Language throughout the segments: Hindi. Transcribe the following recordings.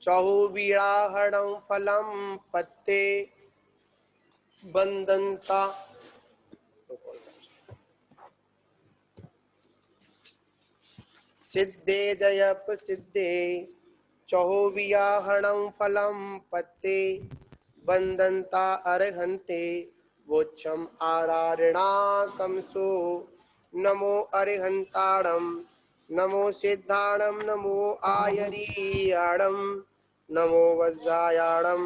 चहुबिड़ाहणं फलं पत्ते बंदंता सिद्धे जयप सिद्धे चहुबिड़ाहणं फलं पत्ते बंदंता अर्हन्ते वोच्छम आरारणाकंसो नमो अर्हन्ताणं नमो सिद्धाणं नमो आयरीयाणं नमो वज्रायाणं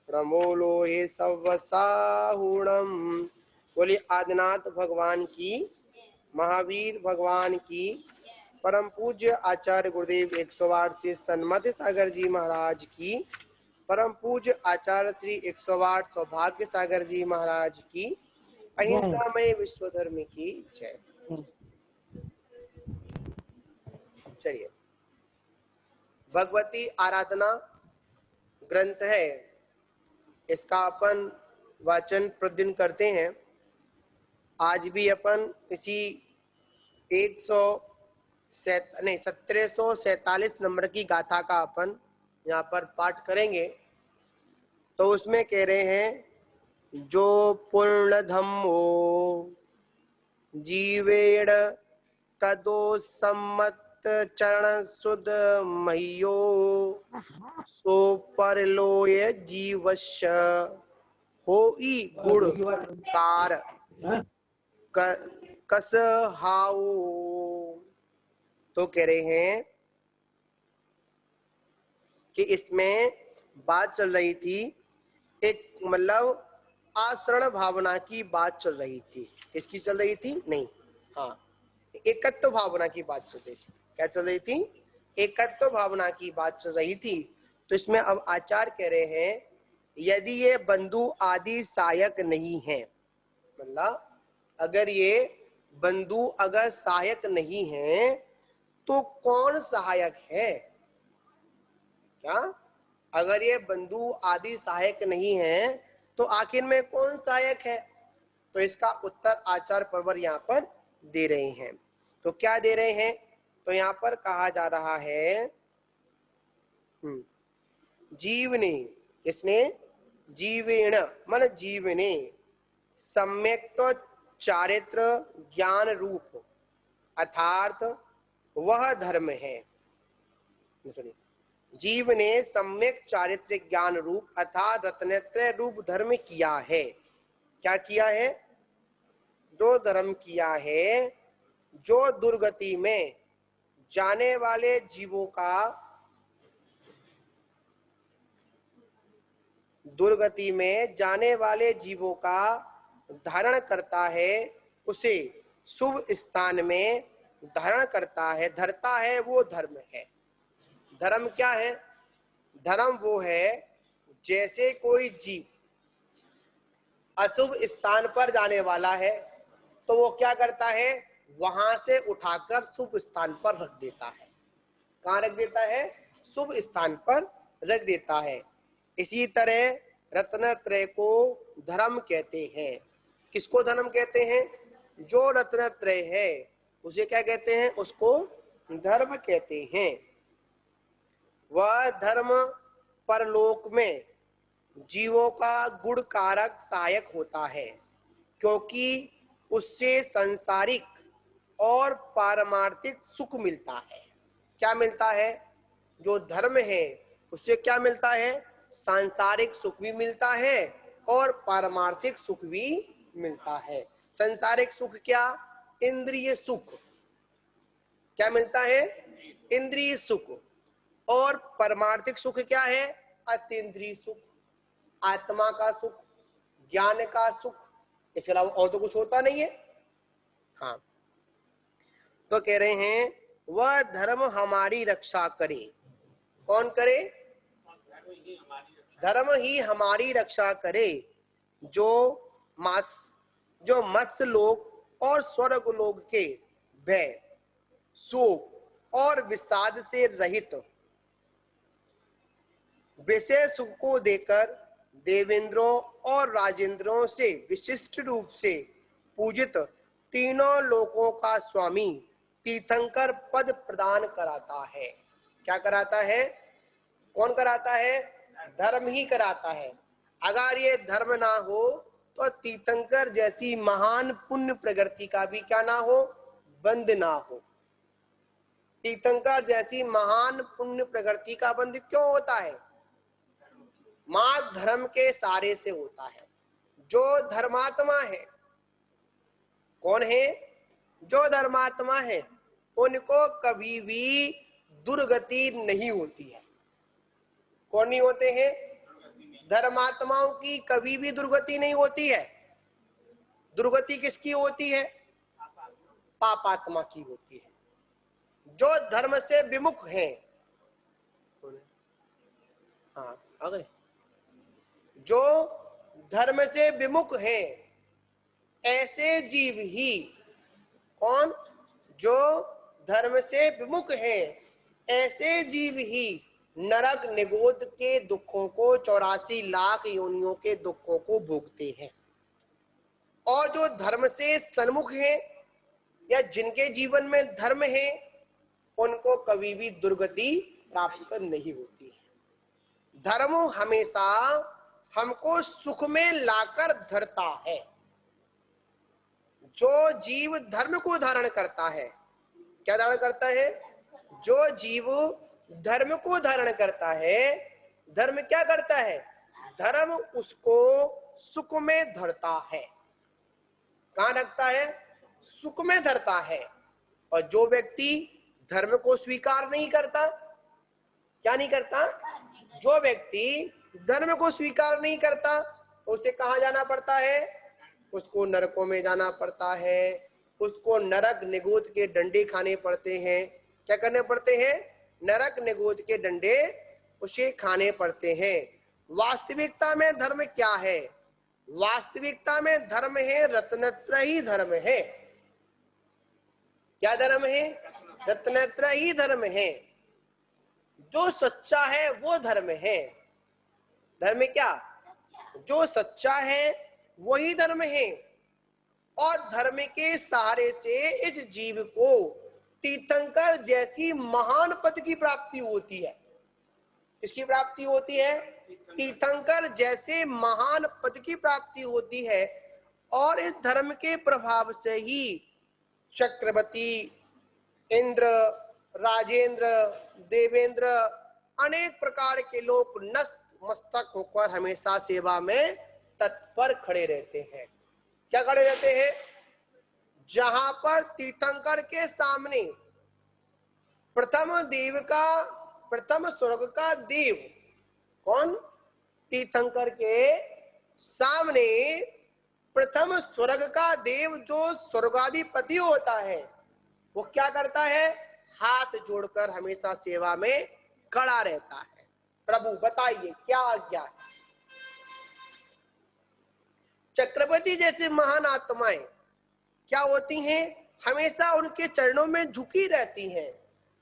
नमो लोहे सवसाहुणम। बोले आदिनाथ भगवान की, महावीर भगवान की, परम पूज्य आचार्य गुरुदेव 108 से सन्मति सागर जी महाराज की, परम पूज्य आचार्य श्री 108 सौभाग्य सागर जी महाराज की, अहिंसामय विश्व धर्म की जय। चलिए, भगवती आराधना ग्रंथ है, इसका अपन वाचन प्रतिदिन करते हैं। आज भी अपन इसी 1747 नंबर की गाथा का अपन यहाँ पर पाठ करेंगे। तो उसमें कह रहे हैं, जो पूर्ण धम्मो जीवेण तदो सम्मत चरण सुद मह्यो सो परलोय जीवस्य होई गुणकार कस हाओ। तो कह रहे हैं कि इसमें बात चल रही थी, एक मतलब आश्रय भावना की बात चल रही थी। किसकी चल रही थी? नहीं, हाँ, एकत्व भावना की बात चल रही थी। क्या चल रही थी? एकत्व भावना की बात चल रही थी। तो इसमें अब आचार्य कह रहे हैं, यदि ये बंधु आदि सहायक नहीं है, मतलब अगर ये बंधु अगर सहायक नहीं है तो कौन सहायक है? क्या? अगर ये बंधु आदि सहायक नहीं है तो आखिर में कौन सहायक है? तो इसका उत्तर आचार्य परवर यहाँ पर दे रहे हैं। तो क्या दे रहे हैं? तो यहाँ पर कहा जा रहा है, जीवने, किसने? जीवेण मन जीवने सम्यक तो चारित्र ज्ञान रूप अर्थात वह धर्म है। जीव ने सम्यक चारित्रिक ज्ञान रूप अर्थात रत्नत्रय रूप धर्म किया है। क्या किया है? दो धर्म किया है, जो दुर्गति में जाने वाले जीवों का, दुर्गति में जाने वाले जीवों का धारण करता है, उसे शुभ स्थान में धारण करता है, धरता है, वो धर्म है। धर्म क्या है? धर्म वो है, जैसे कोई जीव अशुभ स्थान पर जाने वाला है तो वो क्या करता है? वहां से उठाकर शुभ स्थान पर रख देता है। कहाँ रख देता है? शुभ स्थान पर रख देता है। इसी तरह रत्नत्रय को धर्म कहते हैं। किसको धर्म कहते हैं? जो रत्नत्रय है उसे क्या कहते हैं? उसको धर्म कहते हैं। वह धर्म परलोक में जीवों का गुण कारक सहायक होता है, क्योंकि उससे सांसारिक और पारमार्थिक सुख मिलता है। क्या मिलता है? जो धर्म है उससे क्या मिलता है? सांसारिक सुख भी मिलता है और पारमार्थिक सुख भी मिलता है। सांसारिक सुख क्या? इंद्रिय सुख। क्या मिलता है? इंद्रिय सुख। और परमार्थिक सुख क्या है? अतीन्द्रिय सुख, आत्मा का सुख, ज्ञान का सुख। इसके अलावा और तो कुछ होता नहीं है। हाँ, तो कह रहे हैं, वह धर्म हमारी रक्षा करे। कौन करे? धर्म ही हमारी रक्षा करे, जो मत्स्य लोक और स्वर्ग लोक के भय, शोक और विषाद से रहित विषय सुख को देकर देवेंद्रों और राजेंद्रों से विशिष्ट रूप से पूजित तीनों लोकों का स्वामी तीर्थंकर पद प्रदान कराता है। क्या कराता है? कौन कराता है? धर्म ही कराता है। अगर ये धर्म ना हो तो तीर्थंकर जैसी महान पुण्य प्रगति का भी क्या ना हो? बंद ना हो। तीर्थंकर जैसी महान पुण्य प्रगति का बंद क्यों होता है? मां धर्म के सारे से होता है। जो धर्मात्मा है, कौन है? जो धर्मात्मा है उनको कभी भी दुर्गति नहीं होती है। कौन नहीं होते हैं? धर्मात्माओं की कभी भी दुर्गति नहीं होती है। दुर्गति किसकी होती है? पापात्मा की होती है। जो धर्म से विमुख हैं, हाँ आ गए, जो धर्म से विमुख हैं ऐसे जीव ही, कौन? जो धर्म से विमुख हैं ऐसे जीव ही नरक निगोद के दुखों को, 84 लाख योनियों के दुखों को भोगते हैं। और जो धर्म से सन्मुख हैं या जिनके जीवन में धर्म है उनको कभी भी दुर्गति प्राप्त नहीं होती है। धर्म हमेशा हमको सुख में लाकर धरता है। जो जीव धर्म को धारण करता है, क्या धारण करता है? जो जीव धर्म को धारण करता है, धर्म क्या करता है? धर्म उसको सुख में धरता है। कहां रखता है? सुख में धरता है। और जो व्यक्ति धर्म को स्वीकार नहीं करता, क्या नहीं करता? जो व्यक्ति धर्म को स्वीकार नहीं करता तो उसे कहां जाना पड़ता है? उसको नरकों में जाना पड़ता है। उसको नरक निगोद के डंडे खाने पड़ते हैं। क्या करने पड़ते हैं? नरक निगोद के डंडे उसे खाने पड़ते हैं। वास्तविकता में धर्म क्या है? वास्तविकता में धर्म है, रत्नत्रयी धर्म है। क्या धर्म है? रत्नत्रयी धर्म है। जो सच्चा है वो धर्म है। धर्म क्या? जो सच्चा है वही धर्म है। और धर्म के सहारे से इस जीव को तीर्थंकर जैसी महान पद की प्राप्ति होती है। किसकी प्राप्ति होती है? तीर्थंकर जैसे महान पद की प्राप्ति होती है। और इस धर्म के प्रभाव से ही चक्रवर्ती, इंद्र, राजेंद्र, देवेंद्र, अनेक प्रकार के लोग नतमस्तक होकर हमेशा सेवा में तत्पर खड़े रहते हैं। क्या खड़े रहते हैं? जहां पर तीर्थंकर के सामने प्रथम देव का, प्रथम स्वर्ग का देव, कौन? तीर्थंकर के सामने प्रथम स्वर्ग का देव जो स्वर्गाधिपति होता है वो क्या करता है? हाथ जोड़कर हमेशा सेवा में खड़ा रहता है। प्रभु बताइए क्या आज्ञा है? चक्रवर्ती जैसे महान आत्माएं क्या होती हैं? हमेशा उनके चरणों में झुकी रहती हैं।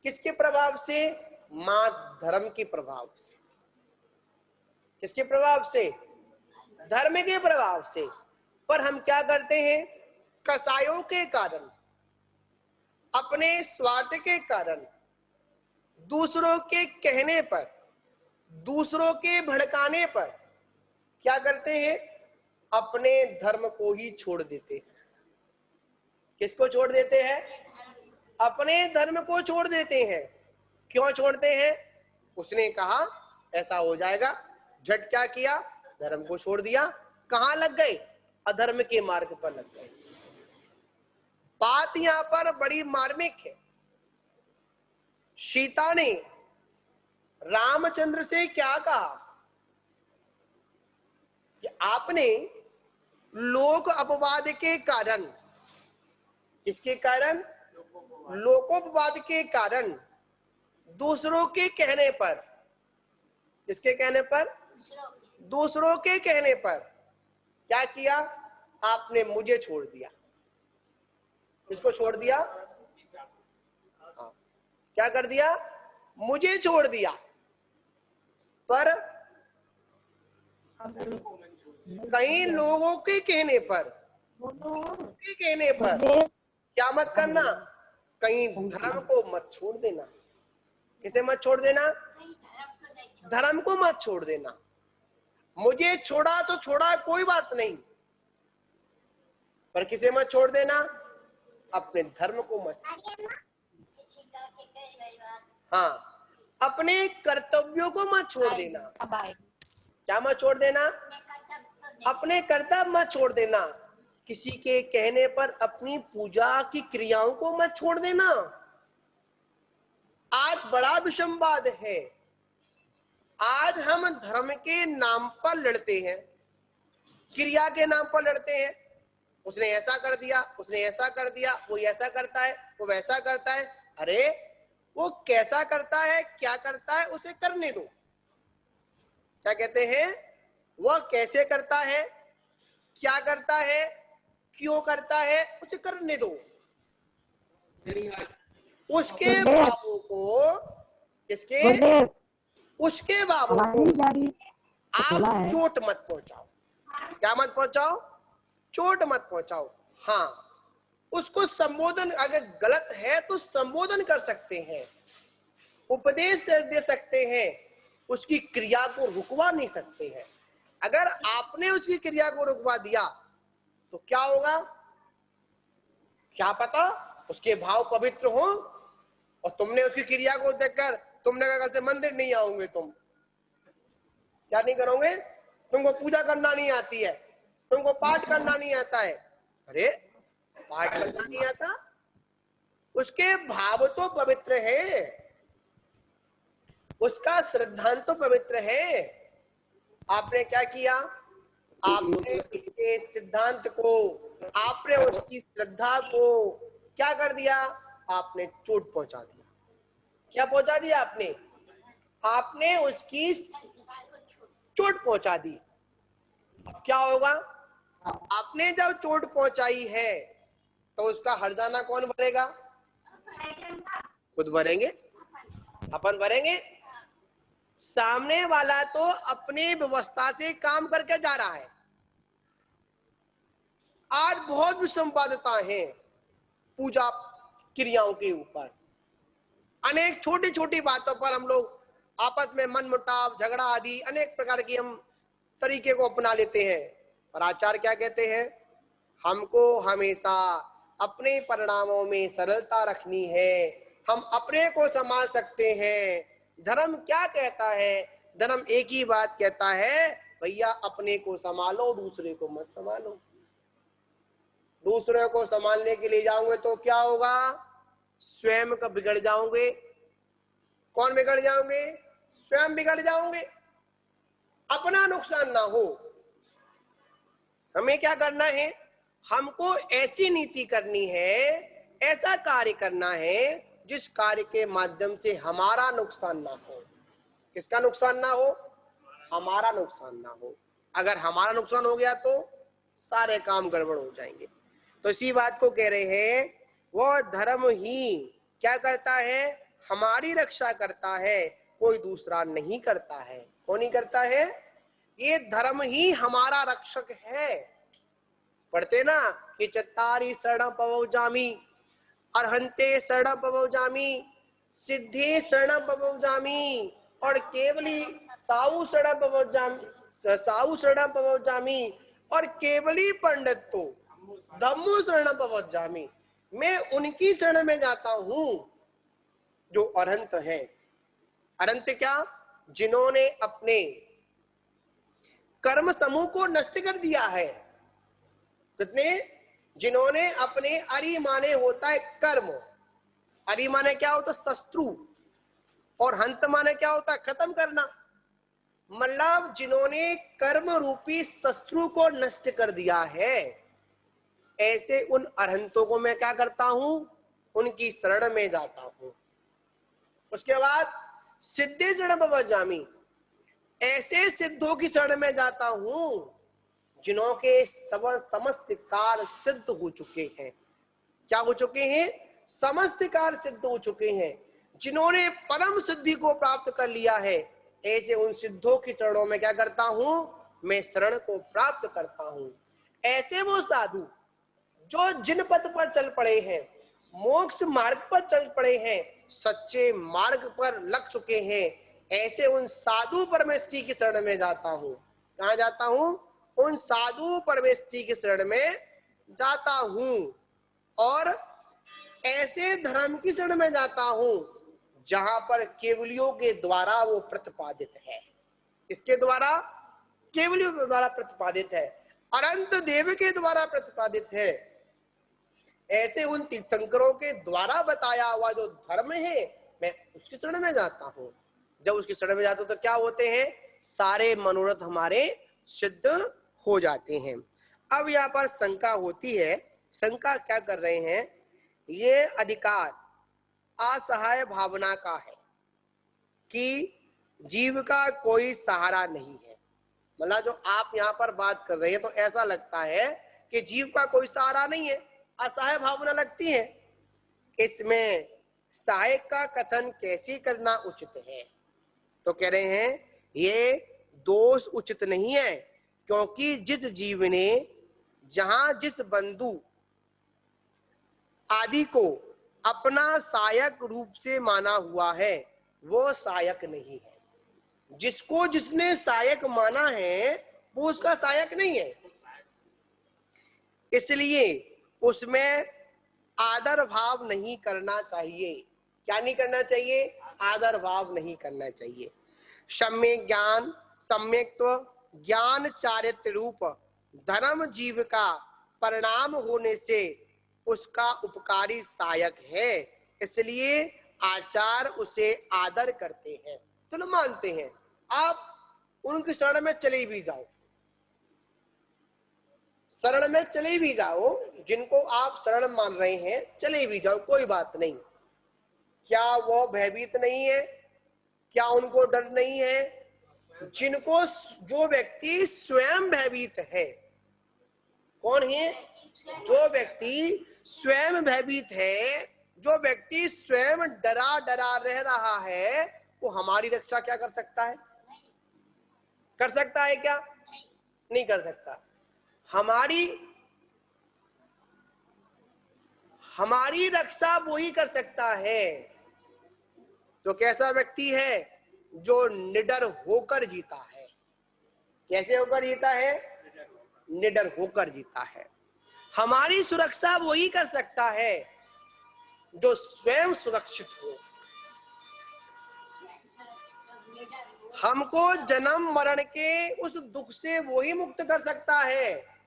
किसके प्रभाव से? मां धर्म के प्रभाव से। किसके प्रभाव से? धर्म के प्रभाव से। पर हम क्या करते हैं? कसायों के कारण, अपने स्वार्थ के कारण, दूसरों के कहने पर, दूसरों के भड़काने पर क्या करते हैं? अपने धर्म को ही छोड़ देते हैं। किसको छोड़ देते हैं? अपने धर्म को छोड़ देते हैं। क्यों छोड़ते हैं? उसने कहा ऐसा हो जाएगा, झट क्या किया? धर्म को छोड़ दिया। कहां लग गए? अधर्म के मार्ग पर लग गए। बात यहां पर बड़ी मार्मिक है। सीता ने रामचंद्र से क्या कहा कि आपने लोक अपवाद के कारण, किसके कारण? लोकोपवाद के कारण, दूसरों के कहने पर, किसके कहने पर? दूसरों के कहने पर क्या किया? आपने मुझे छोड़ दिया। किसको छोड़ दिया? हाँ, क्या कर दिया? मुझे छोड़ दिया। पर कई लोगों के कहने पर, के कहने पर क्या मत करना? कहीं धर्म को मत छोड़ देना। किसे मत छोड़ देना? धर्म को मत छोड़ देना। मुझे छोड़ा तो छोड़ा, कोई बात नहीं, पर किसे मत छोड़ देना? अपने धर्म को मत। हाँ, अपने कर्तव्यों को मत छोड़ देना। क्या मत छोड़ देना? अपने कर्तव्य मत छोड़ देना। किसी के कहने पर अपनी पूजा की क्रियाओं को मत छोड़ देना। आज बड़ा विषमवाद है। आज हम धर्म के नाम पर लड़ते हैं, क्रिया के नाम पर लड़ते हैं। उसने ऐसा कर दिया, उसने ऐसा कर दिया, वो ऐसा करता है, वो वैसा करता है। अरे वो कैसा करता है, क्या करता है, उसे करने दो। क्या कहते हैं? वह कैसे करता है, क्या करता है, क्यों करता है, उसे करने दो। उसके भावों को, किसके? उसके भावों को आप चोट मत पहुंचाओ। क्या मत पहुंचाओ? चोट मत पहुंचाओ। हाँ, उसको संबोधन, अगर गलत है तो संबोधन कर सकते हैं, उपदेश दे सकते हैं, उसकी क्रिया को रुकवा नहीं सकते हैं। अगर आपने उसकी क्रिया को रुकवा दिया तो क्या होगा? क्या पता उसके भाव पवित्र हो और तुमने उसकी क्रिया को देखकर तुमने कहा कल से मंदिर नहीं आओगे। तुम क्या नहीं करोगे? तुमको पूजा करना नहीं आती है, तुमको पाठ करना नहीं आता है। अरे पाठ करना नहीं आता, उसके भाव तो पवित्र है, उसका सिद्धांत तो पवित्र है। आपने क्या किया? आपने उसके सिद्धांत को, आपने उसकी श्रद्धा को क्या कर दिया? आपने चोट पहुंचा दिया। क्या पहुंचा दिया आपने? आपने उसकी चोट पहुंचा दी। अब क्या होगा? आपने जब चोट पहुंचाई है तो उसका हर्जाना कौन भरेगा? खुद भरेंगे, अपन भरेंगे। सामने वाला तो अपनी व्यवस्था से काम करके जा रहा है। आज बहुत विसंवादता है पूजा क्रियाओं के ऊपर। अनेक छोटी छोटी बातों पर हम लोग आपस में मनमुटाव, झगड़ा आदि अनेक प्रकार की हम तरीके को अपना लेते हैं। और आचार्य क्या कहते हैं? हमको हमेशा अपने परिणामों में सरलता रखनी है, हम अपने को संभाल सकते हैं। धर्म क्या कहता है? धर्म एक ही बात कहता है, भैया अपने को संभालो, दूसरे को मत संभालो। दूसरे को संभालने के लिए जाओगे तो क्या होगा? स्वयं का बिगड़ जाओगे। कौन बिगड़ जाओगे? स्वयं बिगड़ जाओगे। अपना नुकसान ना हो। हमें क्या करना है? हमको ऐसी नीति करनी है, ऐसा कार्य करना है जिस कार्य के माध्यम से हमारा नुकसान ना हो। किसका नुकसान ना हो? हमारा नुकसान ना हो। अगर हमारा नुकसान हो गया तो सारे काम गड़बड़ हो जाएंगे। तो इसी बात को कह रहे हैं, वो धर्म ही क्या करता है? हमारी रक्षा करता है, कोई दूसरा नहीं करता है। कौन नहीं करता है? ये धर्म ही हमारा रक्षक है। पढ़ते ना कि चत्तारी शरण पवौ जामी, अरहंते शरण पवौ जामी, सिद्धे शरण पवौ जामी, और केवली साऊ शरण पवौ जामी, साऊ शरण पवौ जामी, और केवली पंडित तो धम्मो शरण पवौ जामी। मैं उनकी शरण में जाता हूं जो अरहंत है। अरहंत क्या? जिन्होंने अपने कर्म समूह को नष्ट कर दिया है। कितने? जिन्होंने अपने, अरि माने होता है कर्म, अरि माने क्या होता है? शत्रु, और हंत माने क्या होता है? खत्म करना। मतलब जिन्होंने कर्म रूपी शत्रु को नष्ट कर दिया है, ऐसे उन अरहंतों को मैं क्या करता हूं? उनकी शरण में जाता हूं। उसके बाद सिद्धे शरण पवौ जामी, ऐसे सिद्धों की शरण में जाता हूं जिन्हों के समस्त कार्य सिद्ध हो चुके हैं। क्या हो चुके हैं? समस्त कार्य सिद्ध हो चुके हैं। जिन्होंने परम सिद्धि को प्राप्त कर लिया है, ऐसे उन सिद्धों की चरणों में क्या करता हूं? मैं शरण को प्राप्त करता हूं। ऐसे वो साधु जो जिन पद पर चल पड़े हैं, मोक्ष मार्ग पर चल पड़े हैं, सच्चे मार्ग पर लग चुके हैं, ऐसे उन साधु परमेष्ठी की शरण में जाता हूँ। कहाँ जाता हूँ? उन साधु परमेष्ठी की शरण में जाता हूँ, और ऐसे धर्म की शरण में जाता हूँ जहां पर केवलियों के द्वारा वो प्रतिपादित है। इसके द्वारा? केवलियों के द्वारा प्रतिपादित है, अनंत देव के द्वारा प्रतिपादित है। ऐसे उन तीर्थंकरों के द्वारा बताया हुआ जो धर्म है, मैं उसकी शरण में जाता हूँ। जब उसकी शरण में जाता हूँ तो क्या होते हैं? सारे मनोरथ हमारे सिद्ध हो जाते हैं। अब यहाँ पर शंका होती है। शंका क्या कर रहे हैं? ये अधिकार असहाय भावना का है कि जीव का कोई सहारा नहीं है। मतलब जो आप यहाँ पर बात कर रहे हैं तो ऐसा लगता है कि जीव का कोई सहारा नहीं है, असहाय भावना लगती है। इसमें सहायक का कथन कैसे करना उचित है? तो कह रहे हैं ये दोष उचित नहीं है, क्योंकि जिस जीव ने जहां जिस बंधु आदि को अपना सहायक रूप से माना हुआ है वो सहायक नहीं है। जिसको जिसने सहायक माना है वो उसका सहायक नहीं है, इसलिए उसमें आदर भाव नहीं करना चाहिए। क्या नहीं करना चाहिए? आदर भाव नहीं करना चाहिए। सम्यक ज्ञान, सम्यक्त्व ज्ञान चारित्र रूप धर्म जीव का परिणाम होने से उसका उपकारी सहायक है, इसलिए आचार उसे आदर करते हैं, तो मानते हैं। आप उनकी शरण में चले भी जाओ, शरण में चले भी जाओ, जिनको आप शरण मान रहे हैं चले भी जाओ, कोई बात नहीं। क्या वो भयभीत नहीं है? क्या उनको डर नहीं है? जिनको, जो व्यक्ति स्वयं भयभीत है, कौन है? जो व्यक्ति स्वयं भयभीत है, जो व्यक्ति स्वयं डरा डरा रह रहा है, वो हमारी रक्षा क्या कर सकता है? कर सकता है क्या? नहीं कर सकता। हमारी रक्षा वो ही कर सकता है। तो कैसा व्यक्ति है? जो निडर होकर जीता है। कैसे होकर जीता है? निडर होकर जीता है। हमारी सुरक्षा वो ही कर सकता है जो स्वयं सुरक्षित हो। हमको जन्म मरण के उस दुख से वो ही मुक्त कर सकता है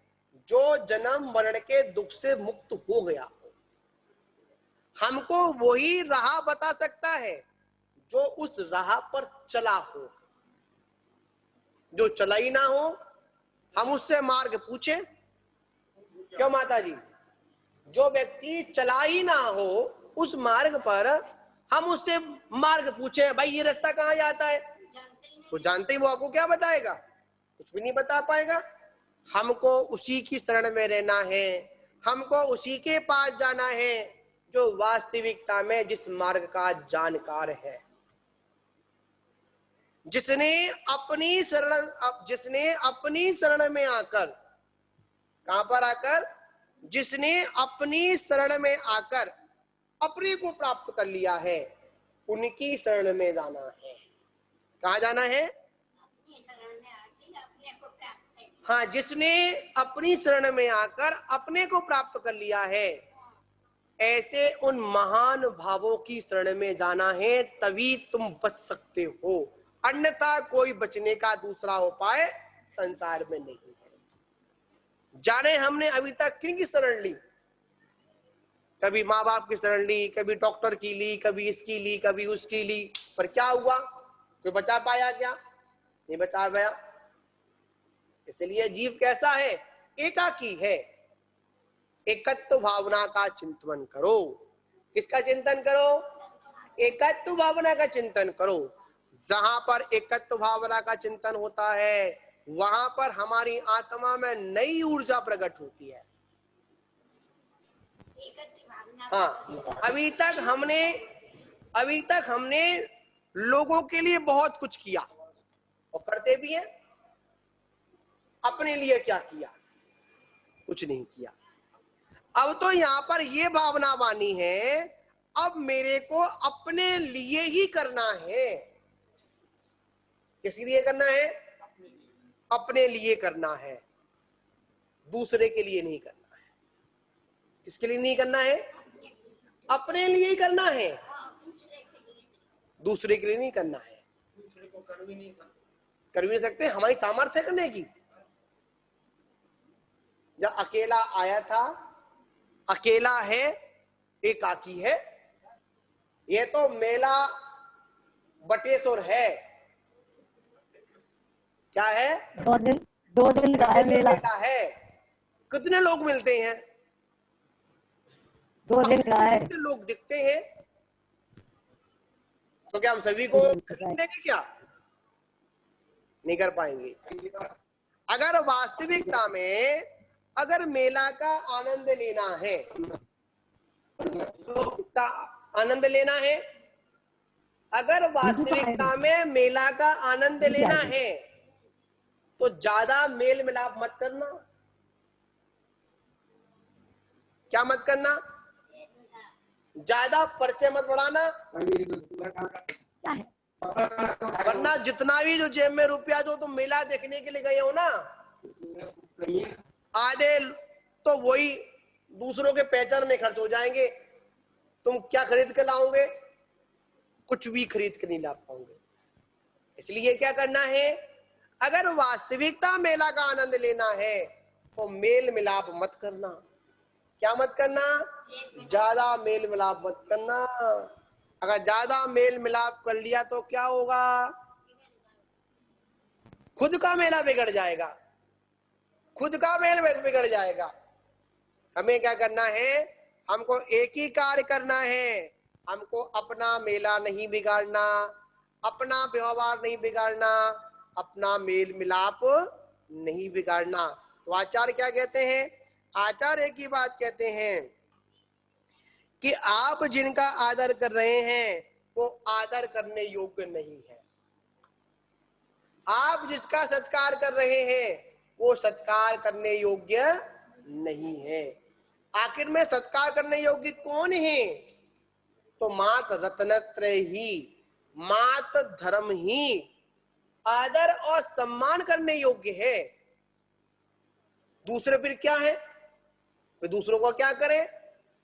जो जन्म मरण के दुख से मुक्त हो गया हो। हमको वही राह बता सकता है जो उस राह पर चला हो। जो चला ही ना हो, हम उससे मार्ग पूछे क्यों माता जी? जो व्यक्ति चला ही ना हो उस मार्ग पर, हम उससे मार्ग पूछे, भाई ये रास्ता कहाँ जाता है? वो जानते ही वो आपको क्या बताएगा? कुछ भी नहीं बता पाएगा। हमको उसी की शरण में रहना है, हमको उसी के पास जाना है जो वास्तविकता में जिस मार्ग का जानकार है, जिसने अपनी शरण में आकर, कहां पर आकर? जिसने अपनी शरण में आकर अपने को प्राप्त कर लिया है, उनकी शरण में जाना है। कहा जाना है? हाँ, जिसने अपनी शरण में आकर अपने को प्राप्त कर लिया है, ऐसे उन महान भावों की शरण में जाना है, तभी तुम बच सकते हो। अन्यथा कोई बचने का दूसरा उपाय संसार में नहीं है। जाने हमने अभी तक किनकी शरण ली? कभी माँ बाप की शरण ली, कभी डॉक्टर की ली, कभी इसकी ली, कभी उसकी ली, पर क्या हुआ? कोई बचा पाया क्या? नहीं बचा पाया। इसलिए जीव कैसा है? एकाकी है। एकत्व भावना का चिंतन करो। किसका चिंतन करो? एकत्व भावना का चिंतन करो। जहां पर एकत्व भावना का चिंतन होता है वहां पर हमारी आत्मा में नई ऊर्जा प्रकट होती है। हाँ, अभी तक हमने लोगों के लिए बहुत कुछ किया और करते भी हैं। अपने लिए क्या किया? कुछ नहीं किया। अब तो यहाँ पर ये भावना मानी है, अब मेरे को अपने लिए ही करना है। किसके लिए करना है? अपने लिए करना है, दूसरे के लिए नहीं करना है। किसके लिए नहीं करना है? अपने लिए ही करना है, दूसरे के लिए नहीं करना है। दूसरे को कर भी नहीं सकते, हमारी सामर्थ्य करने की। जब अकेला आया था, अकेला है, एकाकी है, ये तो मेला बटेश्वर है। क्या है? 2 दिन का है मेला है। कितने लोग मिलते हैं? 2 दिन का है। कितने लोग दिखते हैं? तो क्या हम सभी को खरीद लेंगे? क्या नहीं कर पाएंगे। अगर वास्तविकता में अगर मेला का आनंद लेना है, आनंद लेना है, अगर वास्तविकता में मेला का आनंद लेना है तो ज्यादा मेल मिलाप मत करना। क्या मत करना? ज्यादा परिचय मत बढ़ाना, वरना जितना भी जो जेब में रुपया जो तुम मेला देखने के लिए गए हो ना, आधे तो वही दूसरों के पहचान में खर्च हो जाएंगे। तुम क्या खरीद के लाओगे? कुछ भी खरीद के नहीं ला पाओगे। इसलिए क्या करना है? अगर वास्तविकता मेला का आनंद लेना है तो मेल मिलाप मत करना। क्या मत करना? ज्यादा मेल मिलाप मत करना। अगर ज्यादा मेल मिलाप कर लिया तो क्या होगा? खुद का मेला बिगड़ जाएगा, खुद का मेल बिगड़ जाएगा। हमें क्या करना है? हमको एक ही कार्य करना है, हमको अपना मेला नहीं बिगाड़ना, अपना व्यवहार नहीं बिगाड़ना, अपना मेल मिलाप नहीं बिगाड़ना। तो आचार्य क्या कहते हैं? आचार्य एक ही बात कहते हैं कि आप जिनका आदर कर रहे हैं वो आदर करने योग्य नहीं है। आप जिसका सत्कार कर रहे हैं वो सत्कार करने योग्य नहीं है। आखिर में सत्कार करने योग्य कौन है? तो मात रत्नत्रय ही, मात धर्म ही आदर और सम्मान करने योग्य है। दूसरे फिर क्या है? फिर दूसरों को क्या करें?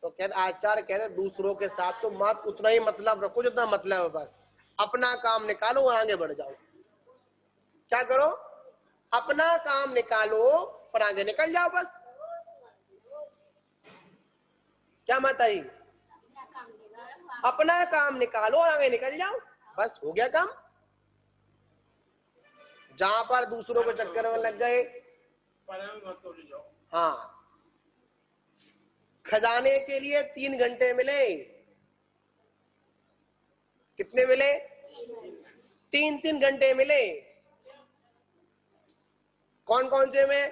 तो कहते आचार्य कहते दूसरों के साथ तो मत उतना ही मतलब रखो जितना मतलब है, बस अपना काम निकालो और आगे बढ़ जाओ। क्या करो? अपना काम निकालो और आगे निकल जाओ बस। क्या मत आई? अपना काम निकालो और आगे निकल जाओ, बस हो गया काम। जहां पर दूसरों के चक्कर में लग गए, हाँ, खजाने के लिए 3 घंटे मिले। कितने मिले? 3-3 घंटे मिले। कौन कौन से में?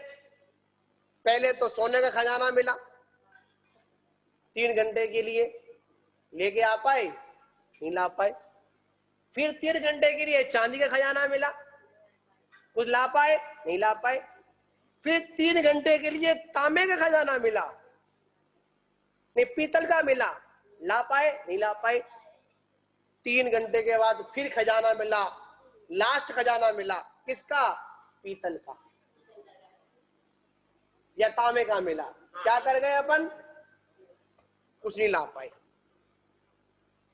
पहले तो सोने का खजाना मिला, 3 घंटे के लिए लेके आ पाए? नहीं ला पाए। फिर 3 घंटे के लिए चांदी का खजाना मिला, कुछ ला पाए? नहीं ला पाए। फिर 3 घंटे के लिए तांबे का खजाना मिला, नहीं पीतल का मिला, ला पाए? नहीं ला पाए। 3 घंटे के बाद फिर खजाना मिला, लास्ट खजाना मिला, किसका? पीतल का या तांबे का मिला। क्या कर गए अपन? कुछ नहीं ला पाए।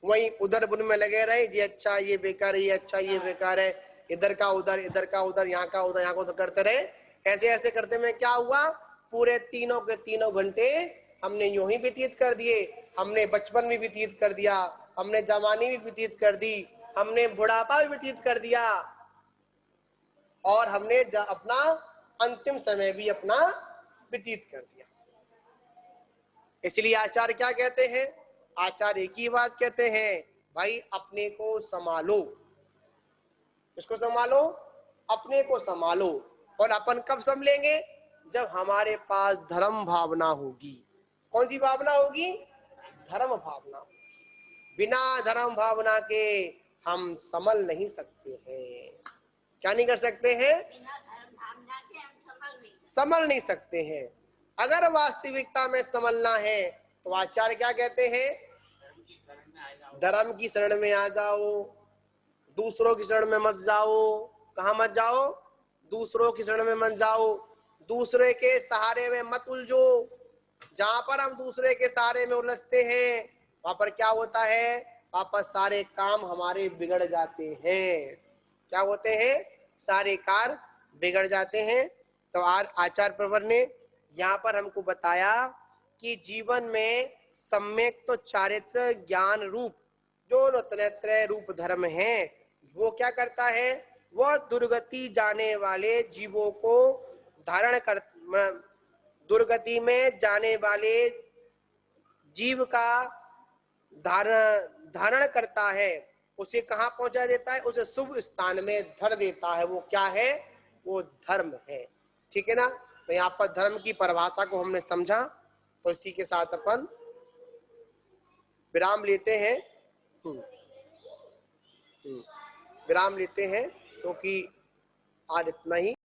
वहीं उधर बुन में लगे रहे, ये अच्छा ये बेकार है, ये अच्छा ये बेकार है, इधर का उधर, इधर का उधर, यहाँ का उधर, यहाँ का उधर करते रहे। ऐसे ऐसे करते में क्या हुआ? पूरे तीनों के तीनों घंटे हमने यूं ही व्यतीत कर दिए। हमने बचपन भी व्यतीत कर दिया, हमने जवानी भी व्यतीत कर दी, हमने बुढ़ापा भी व्यतीत कर दिया, और हमने अपना अंतिम समय भी अपना व्यतीत कर दिया। इसलिए आचार्य क्या कहते हैं? आचार्य एक ही बात कहते हैं, भाई अपने को संभालो। इसको संभालो, अपने को संभालो। और अपन कब संभलेंगे? जब हमारे पास धर्म भावना होगी। कौन सी भावना होगी? धर्म भावना। बिना धर्म भावना के हम संभल नहीं सकते हैं। क्या नहीं कर सकते हैं? संभल नहीं सकते हैं। अगर वास्तविकता में संभलना है तो आचार्य क्या कहते हैं? धर्म की शरण में आ जाओ, दूसरों की शरण में मत जाओ, कहाँ मत जाओ, दूसरों की शरण में मत जाओ, दूसरे के सहारे में मत उलझो। जहां पर हम दूसरे के सहारे में उलझते हैं वहां पर क्या होता है, वापस सारे काम हमारे बिगड़ जाते हैं। क्या होते हैं, सारे कार्य बिगड़ जाते हैं। तो आज आचार्य प्रवर ने यहाँ पर हमको बताया कि जीवन में सम्यक तो चारित्र ज्ञान रूप जो रत्नत्रय रूप धर्म है वो क्या करता है, वह दुर्गति जाने वाले जीवों को धारण कर, दुर्गति में जाने वाले जीव का धारण करता है, उसे कहाँ पहुंचा देता है, उसे शुभ स्थान में धर देता है। वो क्या है, वो धर्म है। ठीक है ना। तो यहाँ पर धर्म की परिभाषा को हमने समझा। तो इसी के साथ अपन विराम लेते हैं। विराम लेते हैं क्योंकि आज इतना ही।